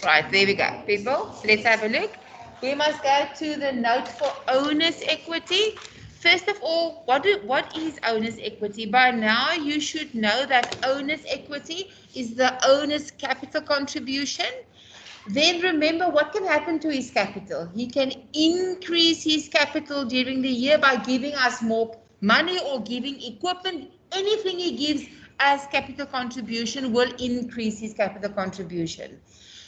Right, there we go. People, let's have a look. We must go to the note for owner's equity. First of all, what is owner's equity? By now, you should know that owner's equity is the owner's capital contribution. Then remember what can happen to his capital. He can increase his capital during the year by giving us more money or giving equipment. Anything he gives as capital contribution will increase his capital contribution.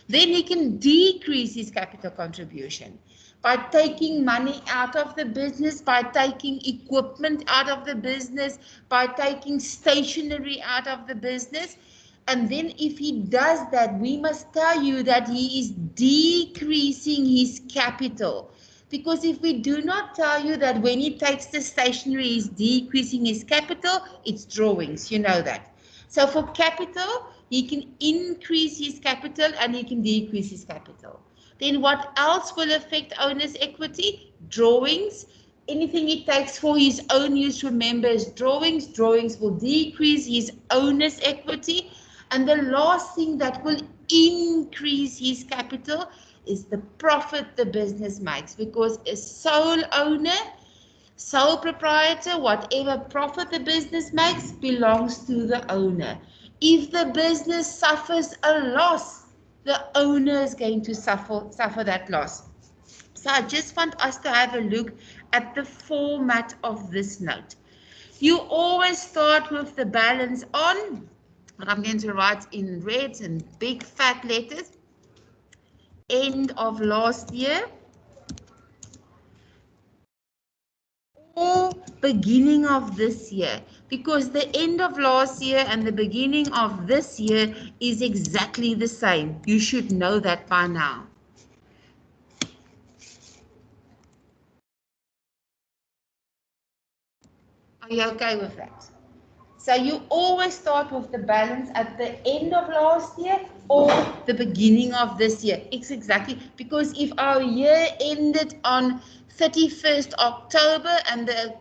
Then he can decrease his capital contribution by taking money out of the business, by taking equipment out of the business, by taking stationery out of the business. And then if he does that, we must tell you that he is decreasing his capital. Because if we do not tell you that when he takes the stationery, he's decreasing his capital, it's drawings, you know that. So for capital, he can increase his capital and he can decrease his capital. Then what else will affect owner's equity? Drawings. Anything he takes for his own use, remember, is drawings. Drawings will decrease his owner's equity. And the last thing that will increase his capital is the profit the business makes, because a sole owner, sole proprietor, whatever profit the business makes belongs to the owner. If the business suffers a loss, the owner is going to suffer that loss. So I just want us to have a look at the format of this note. You always start with the balance on, and I'm going to write in red and big fat letters, end of last year, or beginning of this year, because the end of last year and the beginning of this year is exactly the same. You should know that by now. Are you okay with that? So you always start with the balance at the end of last year or the beginning of this year. It's exactly, because if our year ended on 31st October and the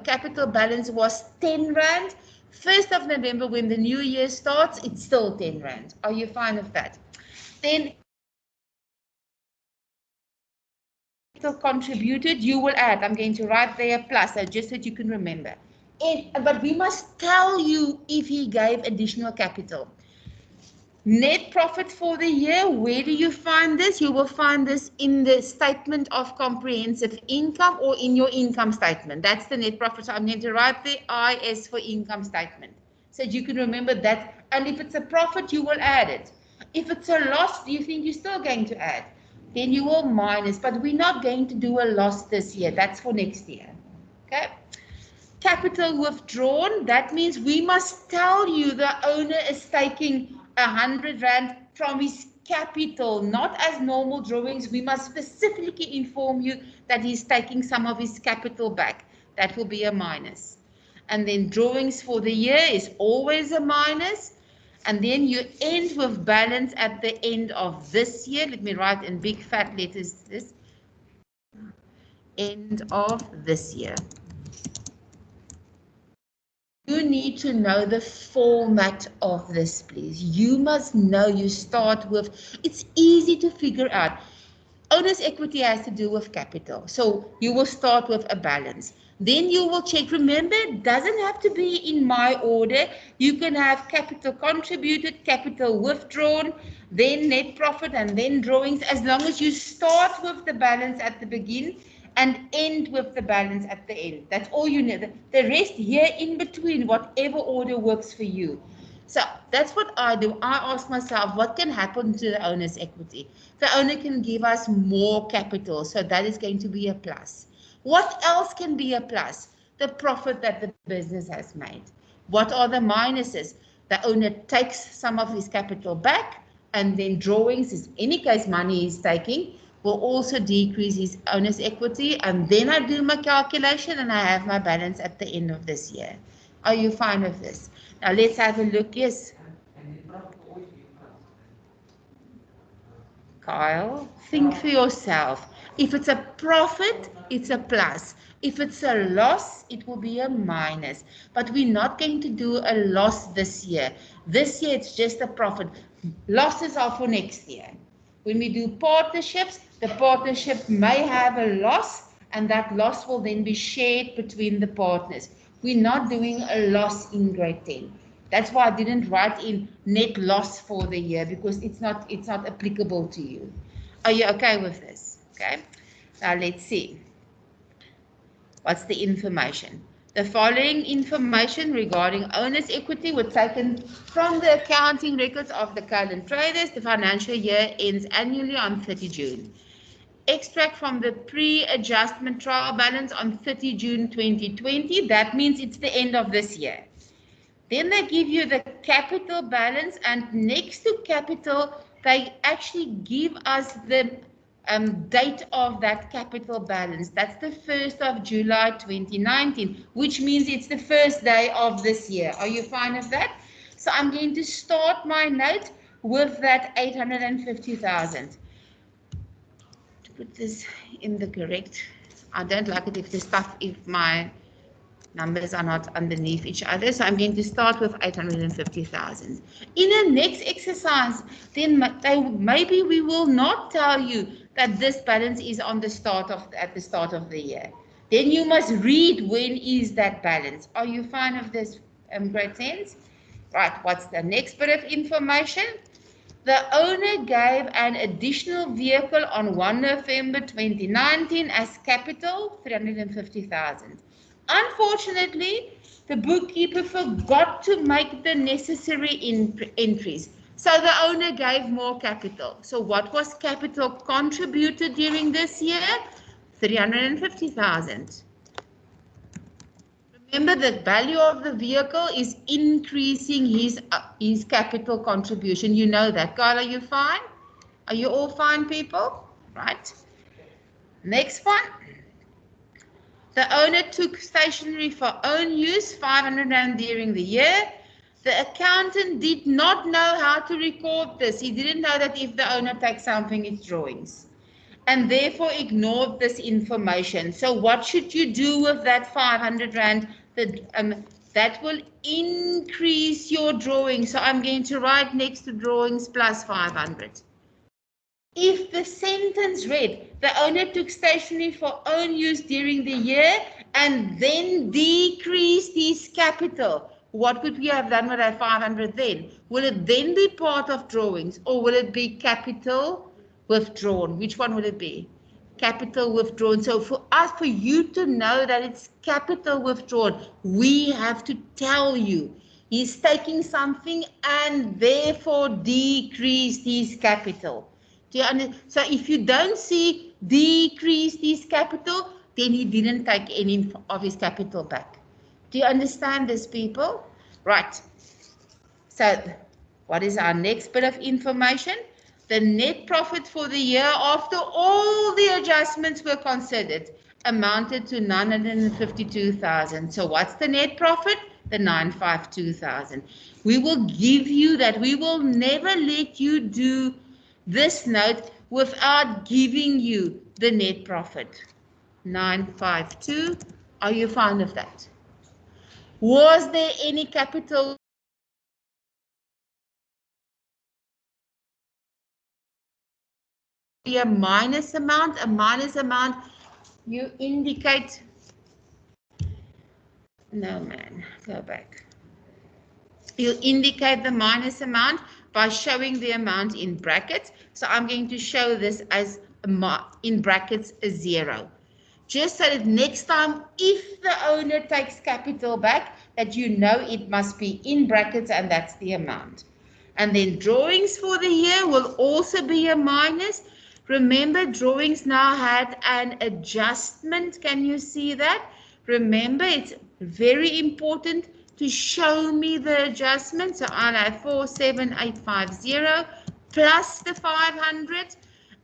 capital balance was 10 Rand, 1st of November when the new year starts, it's still 10 Rand. Are you fine with that? Then contributed, you will add. I'm going to write there plus, so just so you can remember. But we must tell you if he gave additional capital. Net profit for the year, where do you find this? You will find this in the statement of comprehensive income or in your income statement. That's the net profit. So I'm going to write the IS for income statement, so you can remember that. And if it's a profit, you will add it. If it's a loss, do you think you're still going to add? Then you will minus, but we're not going to do a loss this year. That's for next year. Okay. Capital withdrawn, that means we must tell you the owner is taking 100 Rand from his capital, not as normal drawings. We must specifically inform you that he's taking some of his capital back. That will be a minus. And then drawings for the year is always a minus. And then you end with balance at the end of this year. Let me write in big fat letters this. End of this year. You need to know the format of this, please. You must know, you start with, it's easy to figure out. Owner's equity has to do with capital. So you will start with a balance. Then you will check. Remember, it doesn't have to be in my order. You can have capital contributed, capital withdrawn, then net profit, and then drawings, as long as you start with the balance at the beginning and end with the balance at the end. That's all you need. The rest here in between, whatever order works for you. So that's what I do. I ask myself, what can happen to the owner's equity? The owner can give us more capital, so that is going to be a plus. What else can be a plus? The profit that the business has made. What are the minuses? the owner takes some of his capital back, and then drawings, in any case money he's taking, will also decrease his owner's equity, and then I do my calculation and I have my balance at the end of this year. Are you fine with this? Now let's have a look. Yes. Kyle, think for yourself. If it's a profit, it's a plus. If it's a loss, it will be a minus. But we're not going to do a loss this year. This year, it's just a profit. Losses are for next year. When we do partnerships, the partnership may have a loss, and that loss will then be shared between the partners. We're not doing a loss in grade 10. That's why I didn't write in net loss for the year, because it's not applicable to you. Are you okay with this? Okay. Now let's see. What's the information? The following information regarding owner's equity were taken from the accounting records of the Cullen Traders. The financial year ends annually on 30 June. Extract from the pre-adjustment trial balance on 30 June 2020. That means it's the end of this year. Then they give you the capital balance, and next to capital, they actually give us the date of that capital balance. That's the 1st of July 2019, which means it's the first day of this year. Are you fine with that? So I'm going to start my note with that 850,000. To put this in the correct, I don't like it if my numbers are not underneath each other, so I'm going to start with 850,000. In the next exercise, then maybe we will not tell you that this balance is at the start of the year. Then you must read when is that balance. Are you fine with this, grade 10s? Right, what's the next bit of information? The owner gave an additional vehicle on 1 November 2019 as capital, 350,000. Unfortunately, the bookkeeper forgot to make the necessary entries. So the owner gave more capital. So what was capital contributed during this year? 350,000. Remember, the value of the vehicle is increasing his capital contribution. You know that. Carl, are you fine? Are you all fine, people? Right. Next one. The owner took stationery for own use, 500 Rand during the year. The accountant did not know how to record this. He didn't know that if the owner takes something, it's drawings, and therefore ignored this information. So what should you do with that 500 Rand? That will increase your drawing. So I'm going to write next to drawings plus 500. If the sentence read, the owner took stationery for own use during the year and then decreased his capital, what would we have done with that 500 then? Will it then be part of drawings, or will it be capital withdrawn? Which one will it be? Capital withdrawn. So for you to know that it's capital withdrawn, we have to tell you he's taking something and therefore decreased his capital. Do you understand? So if you don't see decreased his capital, then he didn't take any of his capital back. Do you understand this, people? Right. So what is our next bit of information? The net profit for the year after all the adjustments were considered amounted to 952,000. So what's the net profit? The 952,000. We will give you that. We will never let you do this note without giving you the net profit. 952. Are you fond of that? Was there any capital? A minus amount, you indicate. No, man, go back. You indicate the minus amount by showing the amount in brackets. So I'm going to show this as in brackets a 0. Just so that next time, if the owner takes capital back, that you know it must be in brackets and that's the amount. And then drawings for the year will also be a minus. Remember, drawings now had an adjustment. Can you see that? Remember, it's very important to show me the adjustment. So I'll have 47850 plus the 500,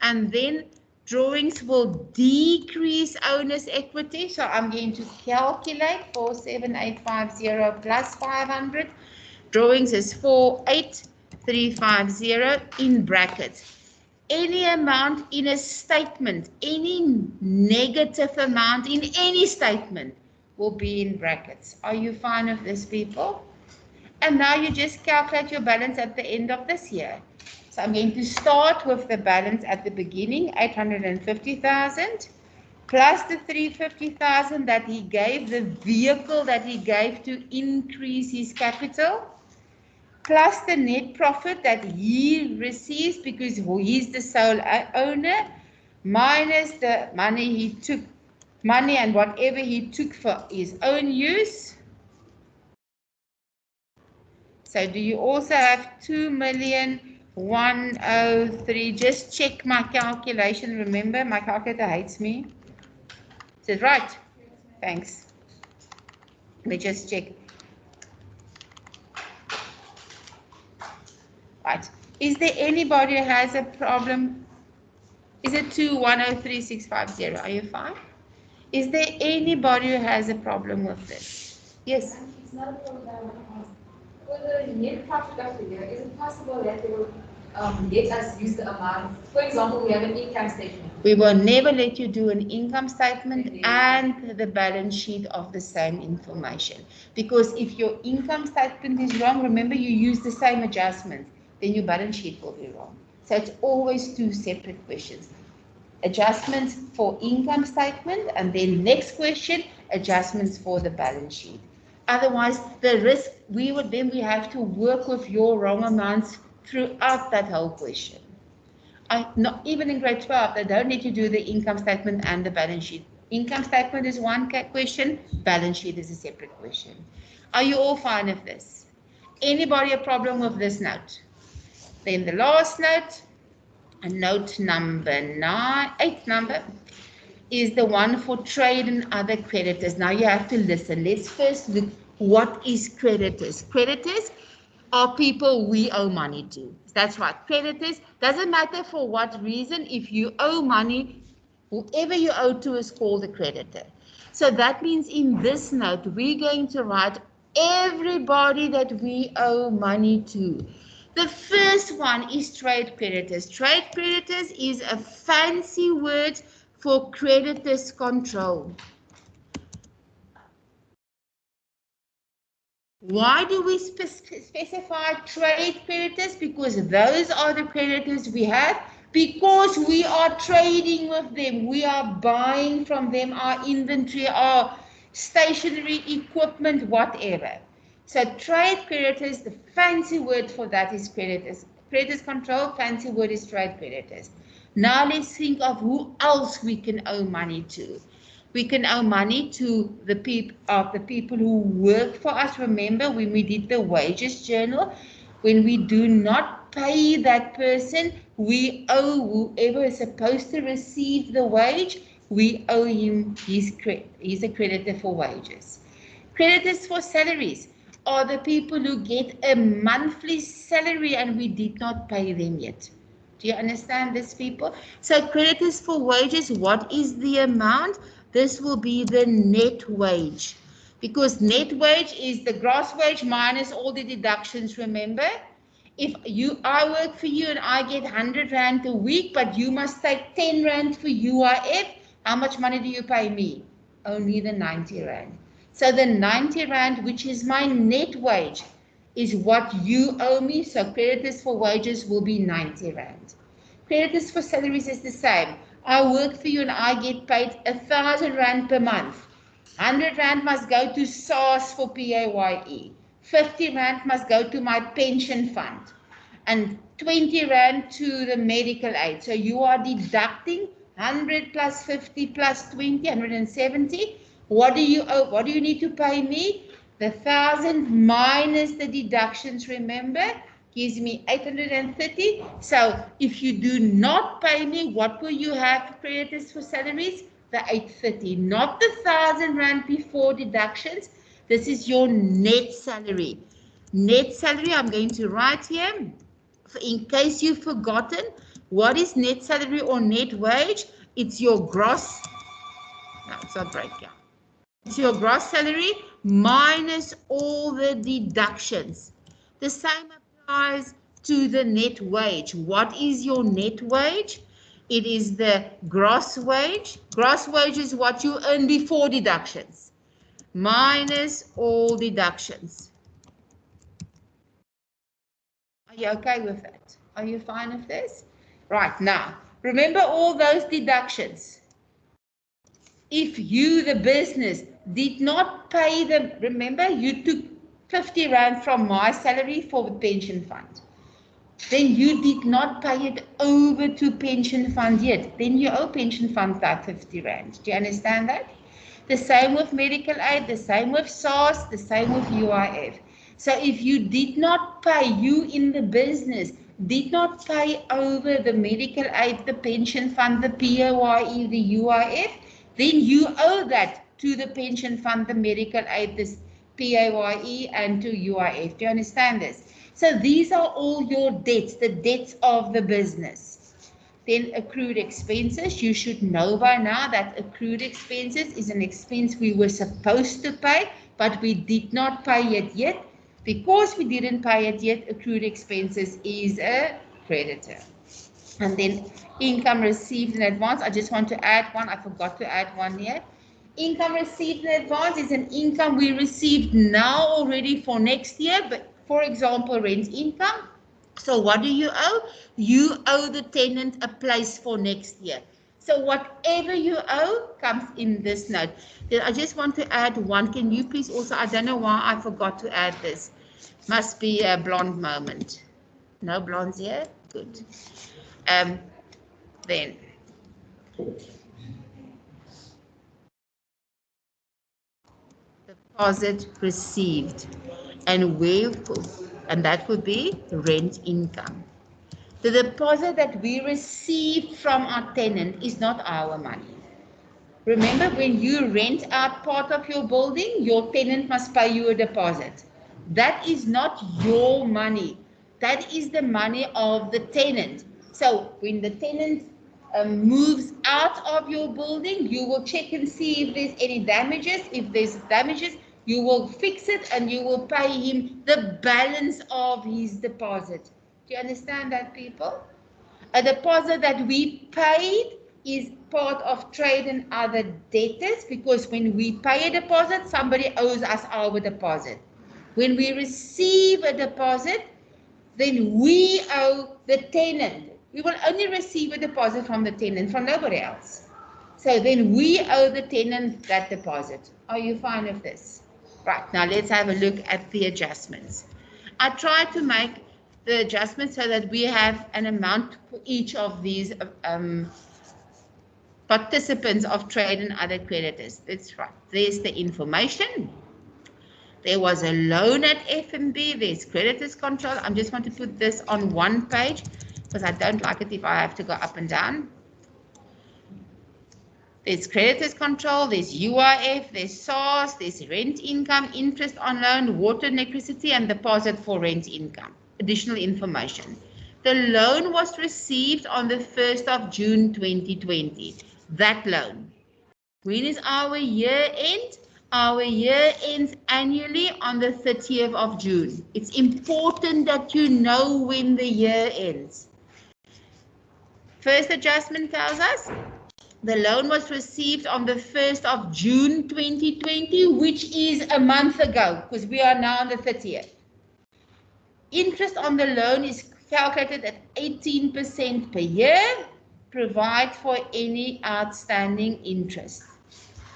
and then drawings will decrease owner's equity. So I'm going to calculate 47850 plus 500. Drawings is 48350 in brackets. Any amount in a statement, any negative amount in any statement will be in brackets. Are you fine with this, people? And now you just calculate your balance at the end of this year. So I'm going to start with the balance at the beginning, 850,000, plus the 350,000 that he gave, the vehicle that he gave to increase his capital, plus the net profit that he receives because he's the sole owner, minus the money he took, money and whatever he took for his own use. So do you also have 2,103,000? Just check my calculation. Remember, my calculator hates me. Is it right? Thanks. Let me just check. Right. Is there anybody who has a problem? Is it 2,103,650? Are you fine? Is there anybody who has a problem with this? Yes. It's not a problem. For the net profit of the year, is it possible that they will let us use the amount? For example, we have an income statement. We will never let you do an income statement and the balance sheet of the same information. Because if your income statement is wrong, remember you use the same adjustment, then your balance sheet will be wrong. So it's always two separate questions. Adjustments for income statement, and then next question, adjustments for the balance sheet. Otherwise, the risk, we have to work with your wrong amounts throughout that whole question. Not even in grade 12, they don't need to do the income statement and the balance sheet. Income statement is one question, balance sheet is a separate question. Are you all fine with this? Anybody a problem with this note? Then the last note, note number 8 number, is the one for trade and other creditors. Now you have to listen. Let's first look, what is creditors? Creditors are people we owe money to. That's right. Creditors, doesn't matter for what reason, if you owe money, whoever you owe to is called a creditor. So that means in this note, we're going to write everybody that we owe money to. The first one is trade creditors. Trade creditors is a fancy word for creditors control. Why do we specify trade creditors? Because those are the creditors we have, because we are trading with them. We are buying from them our inventory, our stationery, equipment, whatever. So trade creditors, the fancy word for that is creditors. Creditors control, fancy word is trade creditors. Now let's think of who else we can owe money to. We can owe money to the people who work for us. Remember when we did the wages journal, when we do not pay that person, we owe whoever is supposed to receive the wage, we owe him he's a creditor for wages. Creditors for salaries are the people who get a monthly salary and we did not pay them yet. Do you understand this, people? So creditors for wages, what is the amount? This will be the net wage, because net wage is the gross wage minus all the deductions, remember? If I work for you and I get 100 Rand a week, but you must take 10 Rand for UIF, how much money do you pay me? Only the 90 Rand. So the 90 Rand, which is my net wage, is what you owe me. So creditors for wages will be 90 Rand. Creditors for salaries is the same. I work for you and I get paid 1,000 Rand per month. 100 Rand must go to SARS for PAYE. 50 Rand must go to my pension fund. And 20 Rand to the medical aid. So you are deducting 100 plus 50 plus 20, 170. What do you owe? What do you need to pay me? The 1,000 minus the deductions, remember? Gives me 830. So if you do not pay me, what will you have creditors for salaries? The 830, not the 1,000 Rand before deductions. This is your net salary. Net salary, I'm going to write here, in case you've forgotten, what is net salary or net wage? It's your gross, no, it's not breakdown. It's your gross salary minus all the deductions. The same applies to the net wage. What is your net wage? It is the gross wage. Gross wage is what you earn before deductions, minus all deductions. Are you okay with that? Are you fine with this? Right, now, remember all those deductions. If you, the business, did not pay them, remember you took 50 Rand from my salary for the pension fund. Then you did not pay it over to pension fund yet. Then you owe pension fund that 50 Rand. Do you understand that? The same with medical aid, the same with SARS, the same with UIF. So if you did not pay, you in the business did not pay over the medical aid, the pension fund, the PAYE, the UIF, then you owe that to the pension fund, the medical aid, this PAYE, and to UIF. Do you understand this? So these are all your debts, the debts of the business. Then accrued expenses, you should know by now that accrued expenses is an expense we were supposed to pay, but we did not pay it yet. Because we didn't pay it yet, accrued expenses is a creditor. And then income received in advance. I just want to add one. I forgot to add one here. Income received in advance is an income we received now already for next year. But for example, rent income. So what do you owe? You owe the tenant a place for next year. So whatever you owe comes in this note. Then I just want to add one. Can you please also, I don't know why I forgot to add this. Must be a blonde moment. No blondes here? Good. Then deposit received, and that would be rent income. The deposit that we receive from our tenant is not our money. Remember, when you rent out part of your building, your tenant must pay you a deposit. That is not your money. That is the money of the tenant. So when the tenant moves out of your building, you will check and see if there's any damages. If there's damages, you will fix it and you will pay him the balance of his deposit. Do you understand that, people? A deposit that we paid is part of trade and other debtors, because when we pay a deposit, somebody owes us our deposit. When we receive a deposit, then we owe the tenant. We will only receive a deposit from the tenant, from nobody else. So then we owe the tenant that deposit. Are you fine with this? Right, now let's have a look at the adjustments. I tried to make the adjustments so that we have an amount for each of these participants of trade and other creditors. That's right. There's the information. There was a loan at FNB. There's creditors control. I just want to put this on one page because I don't like it if I have to go up and down. There's creditors control, there's UIF, there's SARS, there's rent income, interest on loan, water and electricity, and deposit for rent income. Additional information. The loan was received on the 1st of June 2020. That loan. When is our year end? Our year ends annually on the 30th of June. It's important that you know when the year ends. First adjustment tells us the loan was received on the 1st of June 2020, which is a month ago, because we are now on the 30th. Interest on the loan is calculated at 18% per year. Provide for any outstanding interest.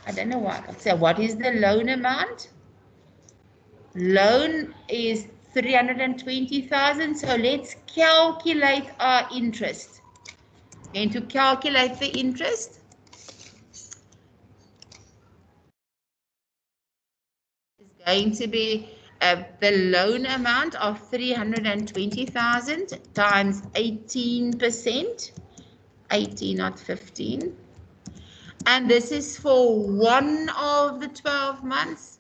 I don't know why. So what is the loan amount? Loan is 320,000. So let's calculate our interest. Going to calculate the interest. Is going to be the loan amount of 320,000 times 18%. 18, not 15. And this is for one of the 12 months.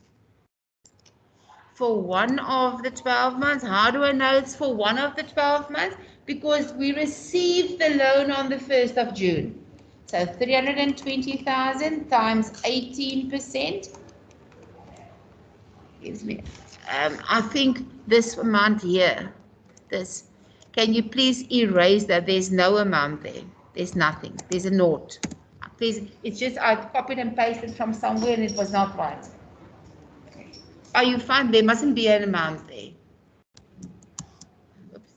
for one of the 12 months. How do I know it's for one of the 12 months? Because we received the loan on the 1st of June. So 320,000 times 18% gives me, I think this amount here, this, can you please erase that? There's no amount there. There's nothing. There's a naught. Please, it's just I copied and pasted from somewhere and it was not right. Are you fine? There mustn't be an amount there. Oops.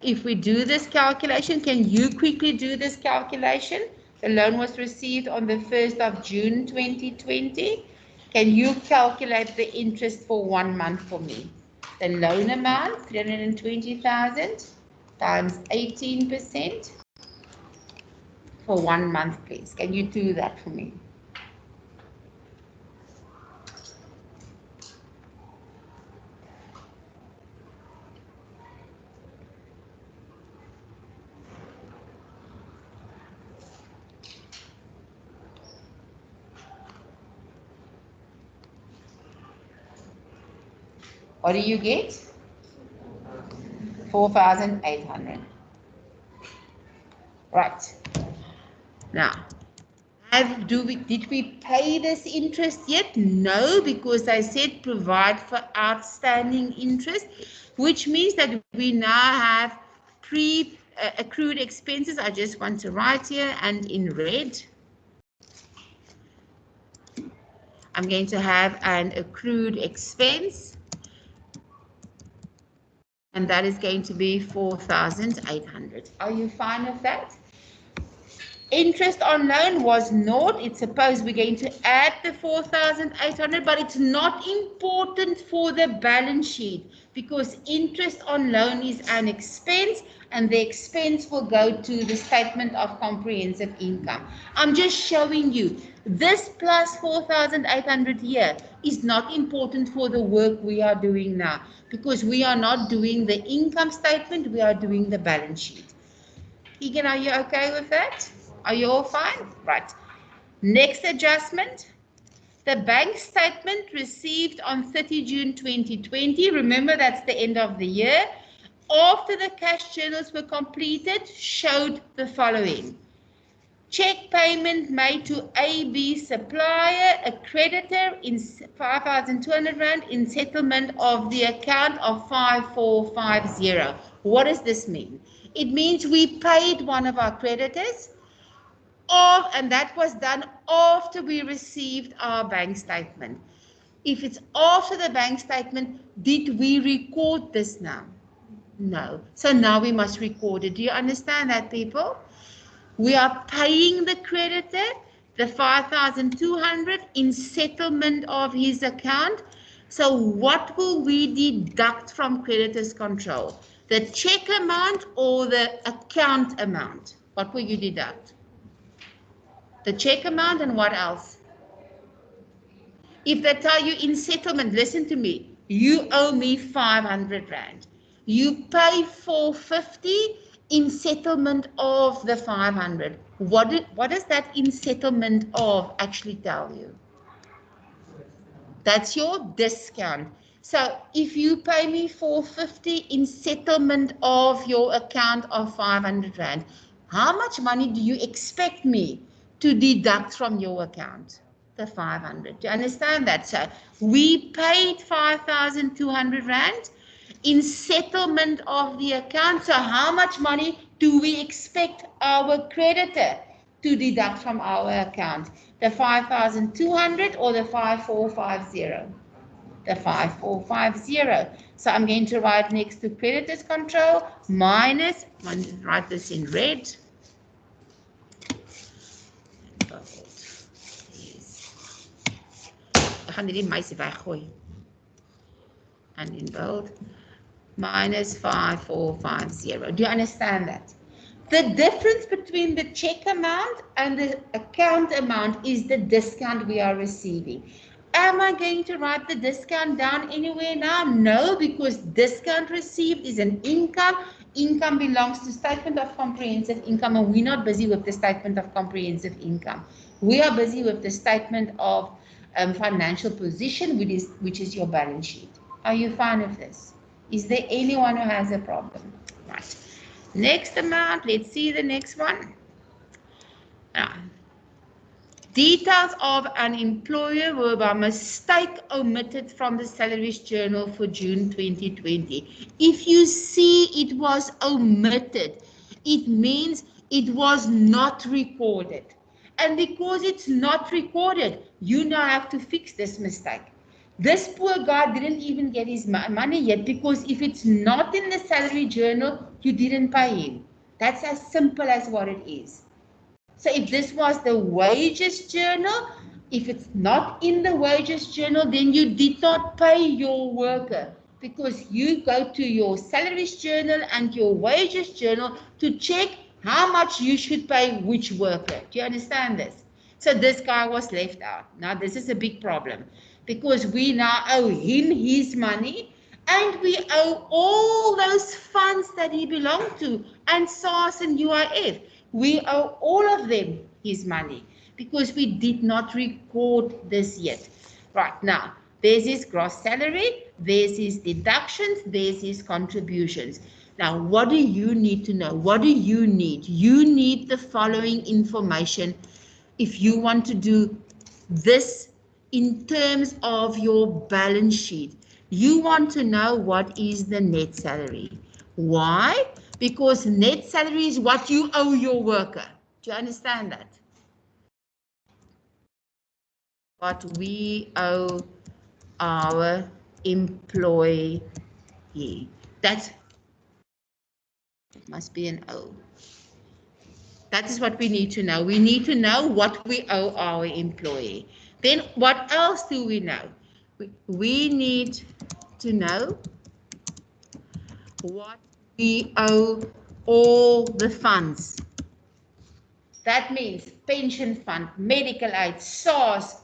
If we do this calculation, can you quickly do this calculation? The loan was received on the 1st of June 2020. Can you calculate the interest for 1 month for me? The loan amount, 320,000 times 18% for 1 month, please. Can you do that for me? What do you get? 4,800. Right. Now, did we pay this interest yet? No, because I said provide for outstanding interest, which means that we now have accrued expenses. I just want to write here and in red. I'm going to have an accrued expense. And that is going to be 4,800. Are you fine with that? Interest on loan was naught. It's supposed we're going to add the 4,800, but it's not important for the balance sheet because interest on loan is an expense and the expense will go to the statement of comprehensive income. I'm just showing you this plus 4,800 here is not important for the work we are doing now because we are not doing the income statement, we are doing the balance sheet. Egan, are you okay with that? Are you all fine? Right. Next adjustment. The bank statement received on 30 June 2020. Remember, that's the end of the year. After the cash journals were completed, showed the following. Check payment made to AB supplier, a creditor in 5,200 Rand in settlement of the account of 5450. What does this mean? It means we paid one of our creditors and that was done after we received our bank statement. If it's after the bank statement, did we record this now? No. So now we must record it. Do you understand that, people? We are paying the creditor the 5,200 in settlement of his account. So what will we deduct from creditor's control? The check amount or the account amount? What will you deduct? The check amount and what else? If they tell you in settlement, listen to me, you owe me 500 Rand. You pay 450 in settlement of the 500. What does that in settlement of actually tell you? That's your discount. So if you pay me 450 in settlement of your account of 500 Rand, how much money do you expect me to deduct from your account? The 500. Do you understand that? So we paid 5,200 Rand in settlement of the account. So how much money do we expect our creditor to deduct from our account? The 5,200 or the 5450? The 5450. So I'm going to write next to creditors control minus, I'm going to write this in red. Ek gaan hierdie meisie weggooi. And in bold, minus 5450. Do you understand that? The difference between the check amount and the account amount is the discount we are receiving. Am I going to write the discount down anywhere now? No, because discount received is an income. Income belongs to statement of comprehensive income, and we're not busy with the statement of comprehensive income. We are busy with the statement of financial position, which is your balance sheet. Are you fine with this? Is there anyone who has a problem? Right. Next amount, let's see the next one. Now, details of an employer were by mistake omitted from the salaries journal for June 2020. If you see it was omitted, it means it was not recorded. And because it's not recorded, you now have to fix this mistake. This poor guy didn't even get his money yet, because if it's not in the salary journal, you didn't pay him. That's as simple as what it is. So if this was the wages journal, if it's not in the wages journal, then you did not pay your worker, because you go to your salaries journal and your wages journal to check how much you should pay which worker. Do you understand this? So this guy was left out. Now this is a big problem, because we now owe him his money, and we owe all those funds that he belonged to, and SARS and UIF. We owe all of them his money, because we did not record this yet. Right, now, there's his gross salary, there's his deductions, there's his contributions. Now, what do you need to know? What do you need? You need the following information if you want to do this in terms of your balance sheet. You want to know what is the net salary. Why? Because net salary is what you owe your worker. Do you understand that? What we owe our employee. That must be an O. That is what we need to know. We need to know what we owe our employee. Then what else do we know? We need to know what we owe all the funds. That means pension fund, medical aid, SARS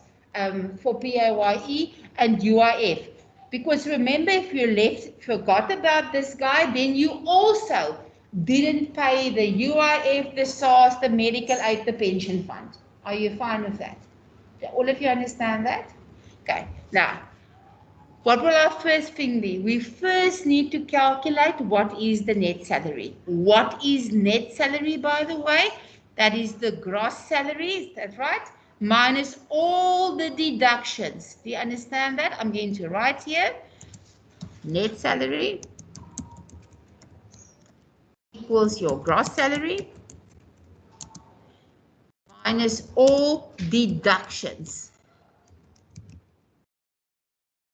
for PAYE, and UIF. Because remember, if you forgot about this guy, then you also didn't pay the UIF, the SARS, the medical aid, the pension fund. Are you fine with that? All of you understand that? Okay. Now, what will our first thing be? We first need to calculate what is the net salary. What is net salary, by the way? That is the gross salary, is that right? Minus all the deductions. Do you understand that? I'm going to write here. Net salary equals your gross salary minus all deductions.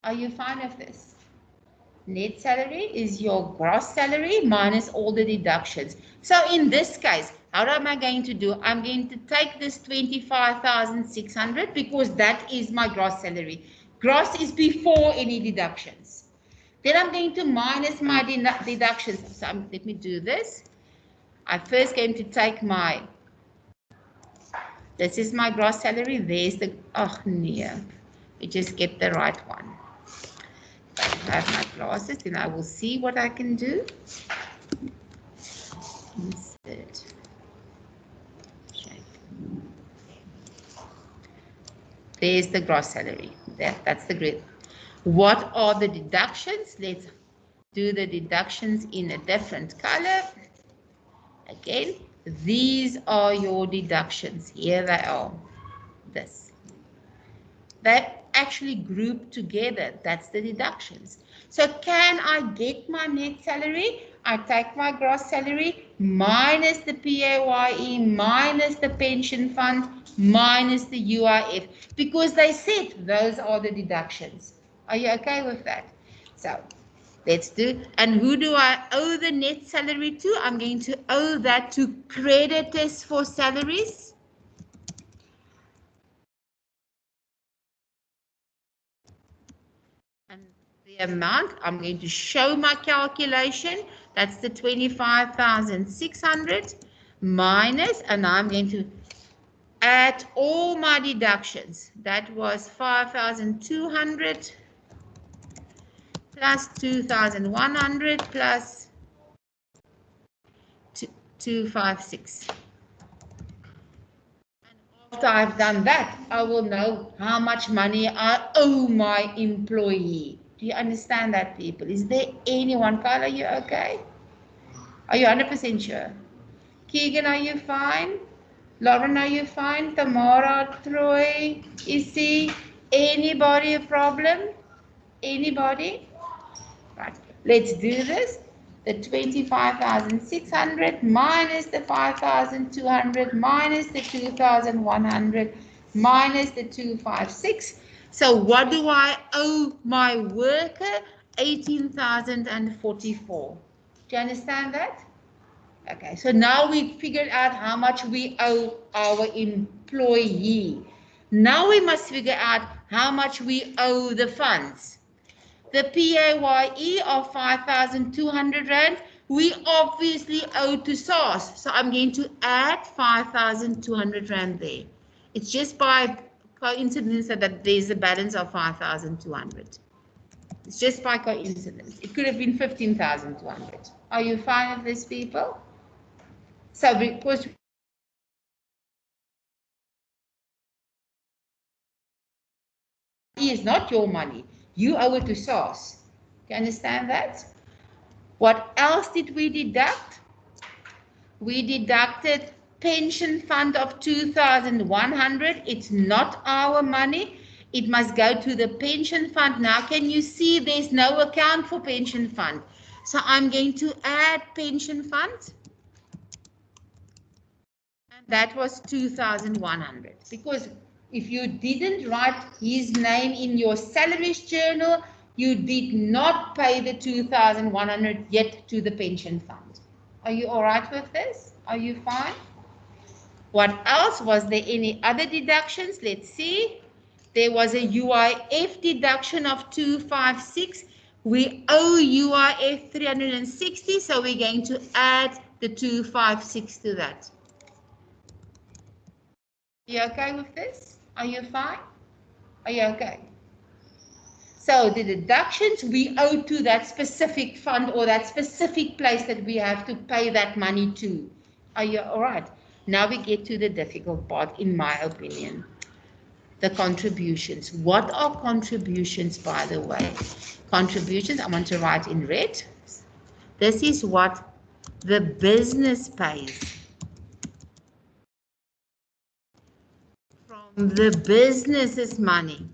Are you fine with this? Net salary is your gross salary minus all the deductions. So in this case, how am I going to do? I'm going to take this 25,600 because that is my gross salary. Gross is before any deductions. Then I'm going to minus my deductions. So let me do this. I'm first going to take my, this is my gross salary. There's the, oh no, we just get the right one. I have my glasses, then I will see what I can do. Insert. There's the gross salary. That's the grid. What are the deductions? Let's do the deductions in a different color. Again, these are your deductions. Here they are. This. They're actually grouped together. That's the deductions. So can I get my net salary? I take my gross salary minus the PAYE, minus the pension fund, minus the UIF, because they said those are the deductions. Are you okay with that? So let's do. And who do I owe the net salary to? I'm going to owe that to creditors for salaries. And the amount, I'm going to show my calculation. That's the 25,600 minus, and I'm going to add all my deductions. That was 5,200 plus 2,100 plus 256. And After I've done that, I will know how much money I owe my employee. Do you understand that, people? Is there anyone? Carla, are you okay? Are you 100% sure? Keegan, are you fine? Lauren, are you fine? Tamara, Troy, Issy, anybody a problem? Anybody? Right, let's do this. The 25,600 minus the 5,200 minus the 2,100 minus the 256. So what do I owe my worker? 18,044. Do you understand that? Okay, so now we figured out how much we owe our employee. Now we must figure out how much we owe the funds. The PAYE of 5,200 Rand, we obviously owe to SARS. So I'm going to add 5,200 Rand there. It's just by coincidence that there's a balance of 5,200. It's just by coincidence. It could have been 15,200. Are you fine with this, people? So because it is not your money, you owe it to SARS. Do you understand that? What else did we deduct? We deducted pension fund of 2,100. It's not our money. It must go to the pension fund. Now, can you see there's no account for pension fund? So I'm going to add pension fund. And that was 2,100. Because if you didn't write his name in your salaries journal, you did not pay the 2,100 yet to the pension fund. Are you all right with this? Are you fine? What else? Was there any other deductions? Let's see. There was a UIF deduction of 256. We owe UIF 360, so we're going to add the 256 to that. Are you okay with this? Are you fine? Are you okay? So the deductions we owe to that specific fund or that specific place that we have to pay that money to. Are you all right? Now we get to the difficult part, in my opinion. The contributions. What are contributions, by the way? Contributions, I want to write in red. This is what the business pays from the business's money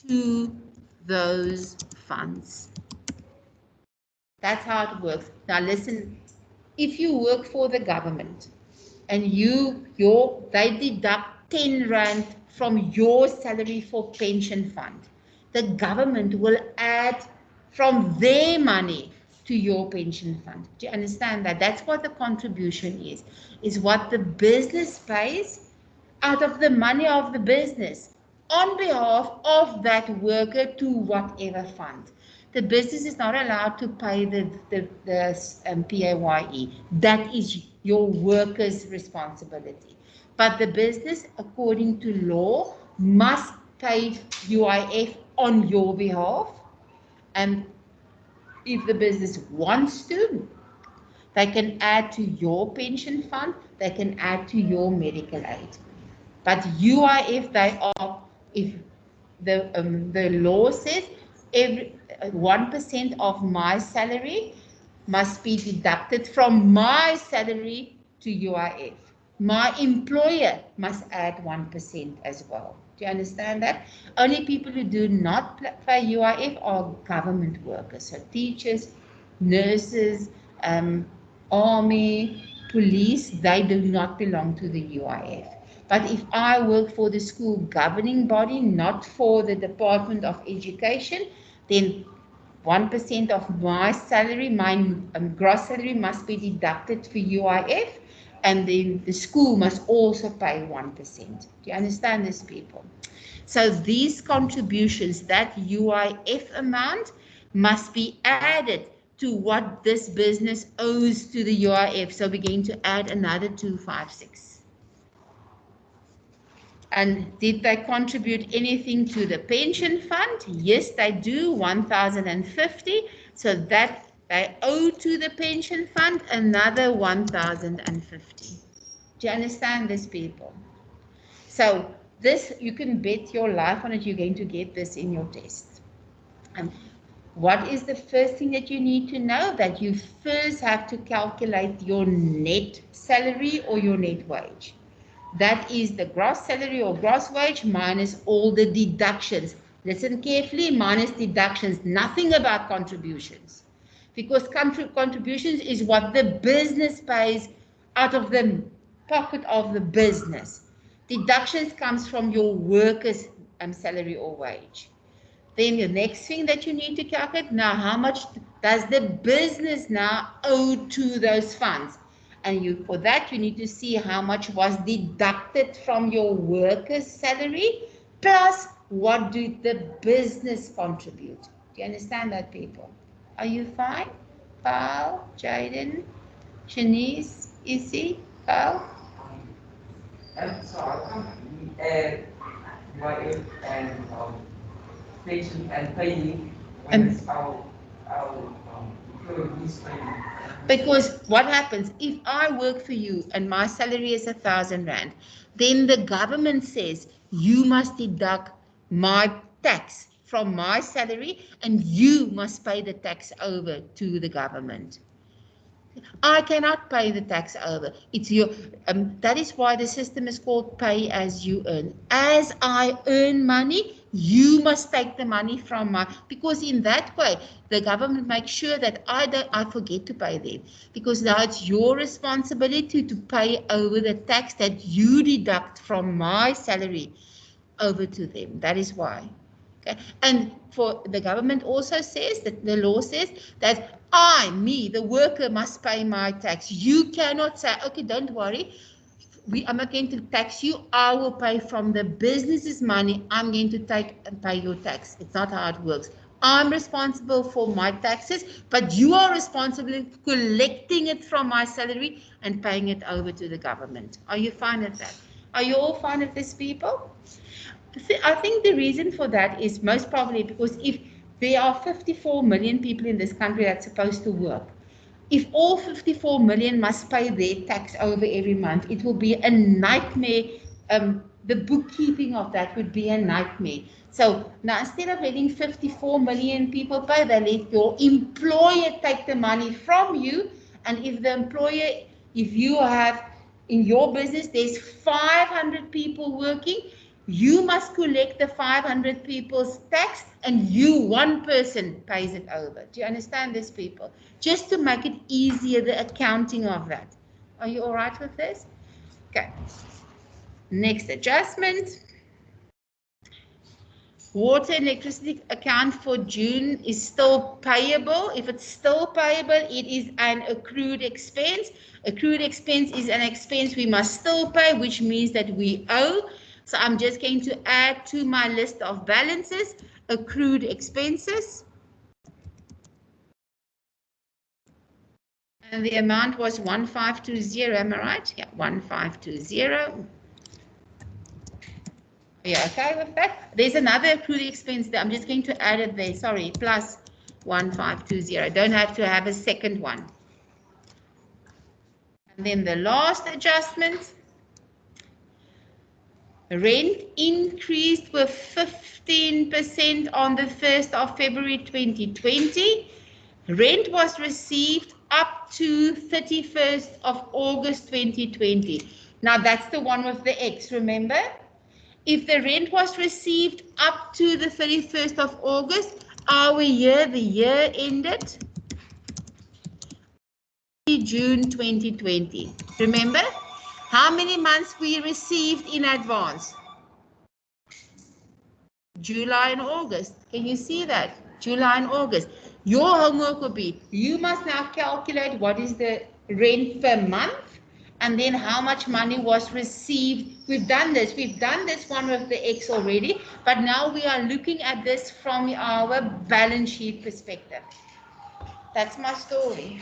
to those funds. That's how it works. Now listen, if you work for the government and they deduct 10 Rand from your salary for pension fund, the government will add from their money to your pension fund. Do you understand that? That's what the contribution is what the business pays out of the money of the business on behalf of that worker to whatever fund. The business is not allowed to pay the PAYE. That is your worker's responsibility. But the business, according to law, must pay UIF on your behalf. And if the business wants to, they can add to your pension fund, they can add to your medical aid. But UIF, if the law says every 1% of my salary must be deducted from my salary to UIF. My employer must add 1% as well. Do you understand that? Only people who do not pay UIF are government workers. So teachers, nurses, army, police, they do not belong to the UIF. But if I work for the school governing body, not for the Department of Education, then 1% of my salary, my gross salary must be deducted for UIF, and then the school must also pay 1%. Do you understand this, people? So these contributions, that UIF amount, must be added to what this business owes to the UIF. So we're going to add another 256. And did they contribute anything to the pension fund? Yes, they do, 1,050. So that They owe to the pension fund another 1,050. Do you understand this, people? So this, you can bet your life on it, you're going to get this in your test. And what is the first thing that you need to know? That you first have to calculate your net salary or your net wage. That is the gross salary or gross wage minus all the deductions. Listen carefully, minus deductions, nothing about contributions. Because contributions is what the business pays out of the pocket of the business. Deductions comes from your worker's salary or wage. Then the next thing that you need to calculate, now how much does the business now owe to those funds? And for that you need to see how much was deducted from your worker's salary plus what did the business contribute. Do you understand that, people? Are you fine? Paul, Jaden, Shanice, Issy, Paul? So I'll come my and pension and paying when it's our employees paying. Because what happens if I work for you and my salary is 1,000 rand, then the government says you must deduct my tax from my salary and you must pay the tax over to the government. I cannot pay the tax over. It's your. That is why the system is called pay as you earn. As I earn money, you must take the money from my. Because in that way, the government makes sure that I forget to pay them. Because now it's your responsibility to pay over the tax that you deduct from my salary over to them. That is why. Okay. And for the government also says that the law says that the worker must pay my tax. You cannot say, okay, don't worry, I'm not going to tax you. I will pay from the business's money. I'm going to take and pay your tax. It's not how it works. I'm responsible for my taxes, but you are responsible for collecting it from my salary and paying it over to the government. Are you fine with that? Are you all fine with this, people? I think the reason for that is most probably because if there are 54 million people in this country that's supposed to work, if all 54 million must pay their tax over every month, it will be a nightmare. The bookkeeping of that would be a nightmare. So now instead of letting 54 million people pay, they let your employer take the money from you. And if the employer, if you have in your business, there's 500 people working, you must collect the 500 people's tax and you, one person, pays it over. Do you understand this, people? Just to make it easier, the accounting of that. Are you all right with this? Okay. Next adjustment. Water and electricity account for June is still payable. If it's still payable, it is an accrued expense. Accrued expense is an expense we must still pay, which means that we owe. So I'm just going to add to my list of balances, accrued expenses. And the amount was 1520, am I right? Yeah, 1520. Yeah, okay with that? There's another accrued expense there. I'm just going to add it there, sorry, plus 1520. Don't have to have a second one. And then the last adjustment. Rent increased with 15% on the 1st of February 2020. Rent was received up to 31st of August 2020. Now that's the one with the X, remember? If the rent was received up to the 31st of August, our year, the year ended June 2020. Remember? How many months we received in advance? July and August. Can you see that? July and August. Your homework will be, you must now calculate what is the rent per month and then how much money was received. We've done this one with the X already, but now we are looking at this from our balance sheet perspective. That's my story.